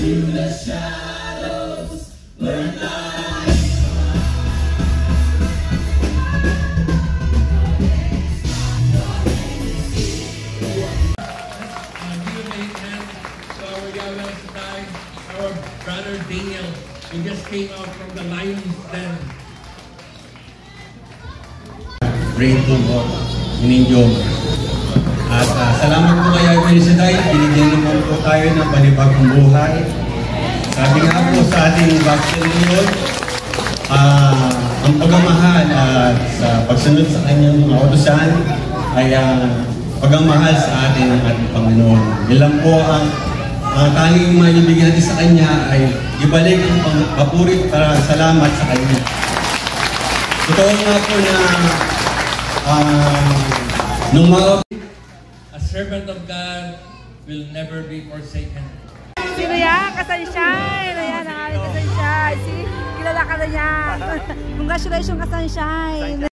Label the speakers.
Speaker 1: To the shadows, burn light. Our brother Daniel, who just came out from the lion's den.
Speaker 2: Great to work in Indioma. At salamat po kay Felicidad, binigyan naman po tayo ng panibagong buhay. Sabi nga po sa ating vaccine ngayon, ang pagmamahal at sa pagsunod sa kanyang mga utusan ay pagmamahal sa atin ng ating Panginoon. Ilan po ang tanging maibigyan natin sa Kanya ay ibalik ang papurit para salamat sa Kanya. Totoo nga po na
Speaker 1: a servant of God will never be forsaken.
Speaker 3: Sino yan? Ka-Sunshine! Ayan, ang aling ka-Sunshine. Kilala ka na yan. Congratulations, ka-Sunshine!